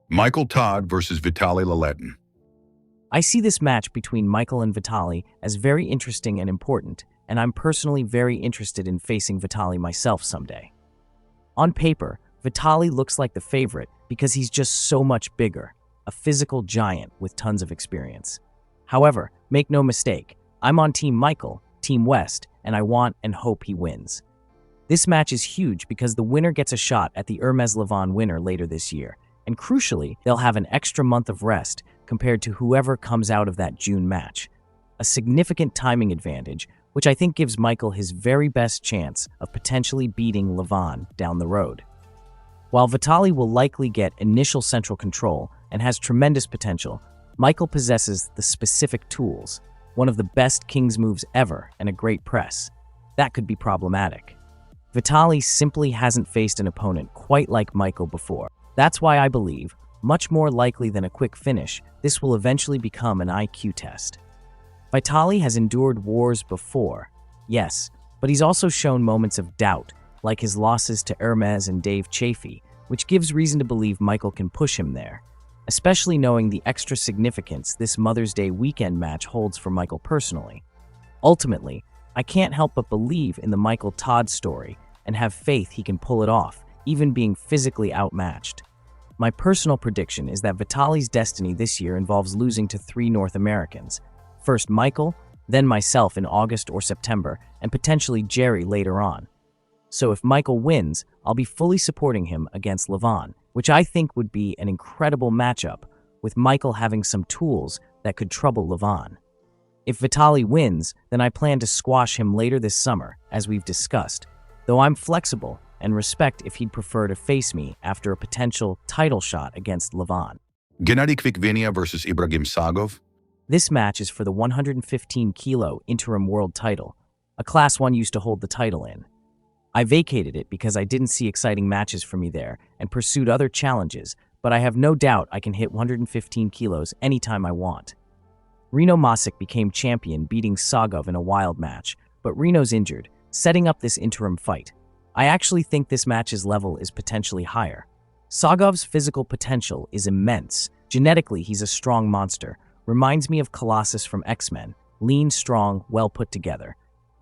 Michael Todd versus Vitaly Laletin. I see this match between Michael and Vitaly as very interesting and important, and I'm personally very interested in facing Vitaly myself someday. On paper, Vitaly looks like the favorite because he's just so much bigger, a physical giant with tons of experience. However, make no mistake, I'm on Team Michael, Team West, and I want and hope he wins. This match is huge because the winner gets a shot at the Ermes Levan winner later this year, and crucially, they'll have an extra month of rest compared to whoever comes out of that June match. A significant timing advantage, which I think gives Michael his very best chance of potentially beating Levan down the road. While Vitaly will likely get initial central control and has tremendous potential, Michael possesses the specific tools, one of the best King's moves ever, and a great press. That could be problematic. Vitaly simply hasn't faced an opponent quite like Michael before. That's why I believe, much more likely than a quick finish, this will eventually become an IQ test. Vitaly has endured wars before, yes, but he's also shown moments of doubt, like his losses to Ermes and Dave Chaffee, which gives reason to believe Michael can push him there, especially knowing the extra significance this Mother's Day weekend match holds for Michael personally. Ultimately, I can't help but believe in the Michael Todd story and have faith he can pull it off, even being physically outmatched. My personal prediction is that Vitaly's destiny this year involves losing to 3 North Americans. First Michael, then myself in August or September, and potentially Jerry later on. So if Michael wins, I'll be fully supporting him against Levan, which I think would be an incredible matchup, with Michael having some tools that could trouble Levan. If Vitaly wins, then I plan to squash him later this summer, as we've discussed, though I'm flexible and respect if he'd prefer to face me after a potential title shot against Levan. Gennady Kvikvinia versus Ibrahim Sagov. This match is for the 115-kilo interim world title, a Class 1 used to hold the title in. I vacated it because I didn't see exciting matches for me there and pursued other challenges, but I have no doubt I can hit 115 kilos anytime I want. Reno Masic became champion, beating Sagov in a wild match, but Reno's injured, setting up this interim fight. I actually think this match's level is potentially higher. Sagov's physical potential is immense. Genetically, he's a strong monster. Reminds me of Colossus from X-Men. Lean, strong, well put together.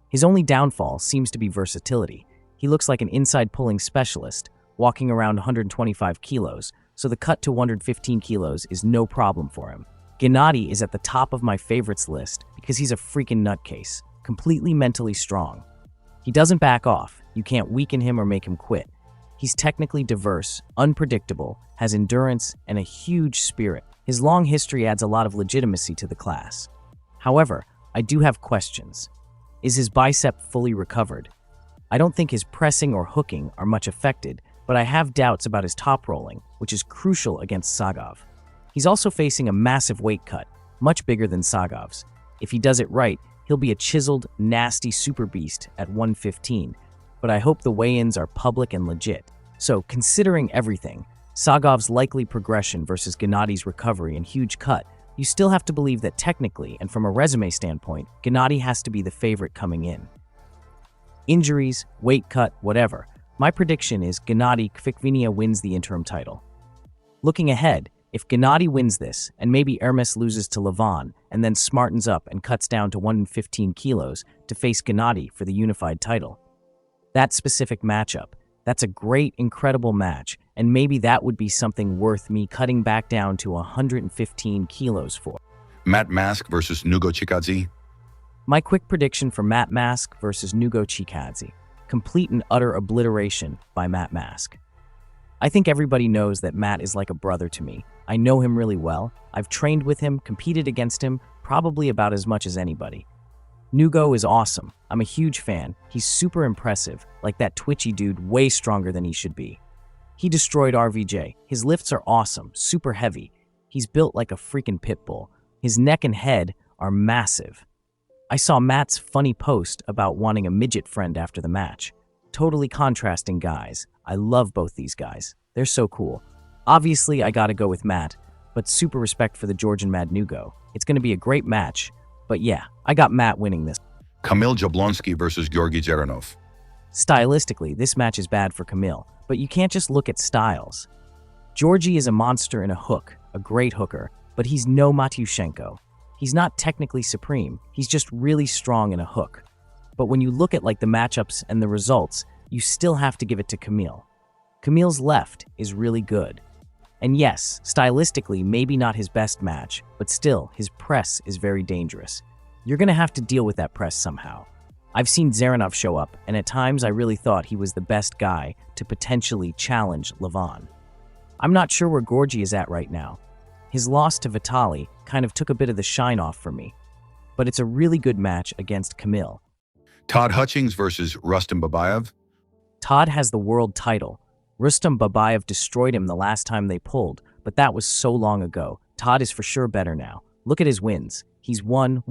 His only downfall seems to be versatility. He looks like an inside pulling specialist, walking around 125 kilos, so the cut to 115 kilos is no problem for him. Gennady is at the top of my favorites list because he's a freaking nutcase, completely mentally strong. He doesn't back off. You can't weaken him or make him quit. He's technically diverse, unpredictable, has endurance, and a huge spirit. His long history adds a lot of legitimacy to the class. However, I do have questions. Is his bicep fully recovered? I don't think his pressing or hooking are much affected, but I have doubts about his top rolling, which is crucial against Sagov. He's also facing a massive weight cut, much bigger than Sagov's. If he does it right, he'll be a chiseled, nasty super beast at 115, but I hope the weigh-ins are public and legit. So, considering everything, Sagov's likely progression versus Gennady's recovery and huge cut, you still have to believe that technically and from a resume standpoint, Gennady has to be the favorite coming in. Injuries, weight cut, whatever, my prediction is Gennady Kvikvinia wins the interim title. Looking ahead, if Gennady wins this, and maybe Ermes loses to Levan, and then smartens up and cuts down to 115 kilos to face Gennady for the unified title. That specific matchup, that's a great, incredible match, and maybe that would be something worth me cutting back down to 115 kilos for. Matt Mask versus Nugo Chikadze. My quick prediction for Matt Mask versus Nugo Chikadze. Complete and utter obliteration by Matt Mask. I think everybody knows that Matt is like a brother to me. I know him really well. I've trained with him, competed against him, probably about as much as anybody. Nugo is awesome. I'm a huge fan. He's super impressive, like that twitchy dude, way stronger than he should be. He destroyed RVJ. His lifts are awesome, super heavy. He's built like a freaking pit bull. His neck and head are massive. I saw Matt's funny post about wanting a midget friend after the match. Totally contrasting guys. I love both these guys. They're so cool. Obviously, I gotta go with Matt, but super respect for the Georgian Mad Nugo. It's gonna be a great match, but yeah, I got Matt winning this. Kamil Jablonski versus Georgi Zeranov. Stylistically, this match is bad for Kamil, But you can't just look at styles. Georgie is a monster in a hook, a great hooker, but he's no Matyushenko. He's not technically supreme, he's just really strong in a hook. But when you look at the matchups and the results, you still have to give it to Camille. Camille's left is really good. And yes, stylistically, maybe not his best match, but still, his press is very dangerous. You're gonna have to deal with that press somehow. I've seen Zaranov show up, and at times I really thought he was the best guy to potentially challenge Levan. I'm not sure where Georgie is at right now. His loss to Vitaly kind of took a bit of the shine off for me, but it's a really good match against Camille. Todd Hutchings versus Rustam Babayev. Todd has the world title. Rustam Babayev destroyed him the last time they pulled, but that was so long ago. Todd is for sure better now. Look at his wins. He's won.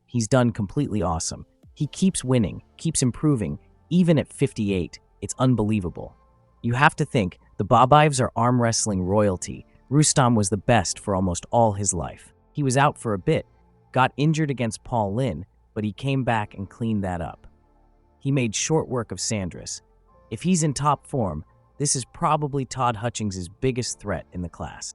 He's done completely awesome. He keeps winning, keeps improving, even at 58. It's unbelievable. You have to think, the Babayevs are arm wrestling royalty. Rustam was the best for almost all his life. He was out for a bit, got injured against Paul Lin, but he came back and cleaned that up. He made short work of Sandris. If he's in top form, this is probably Todd Hutchings' biggest threat in the class.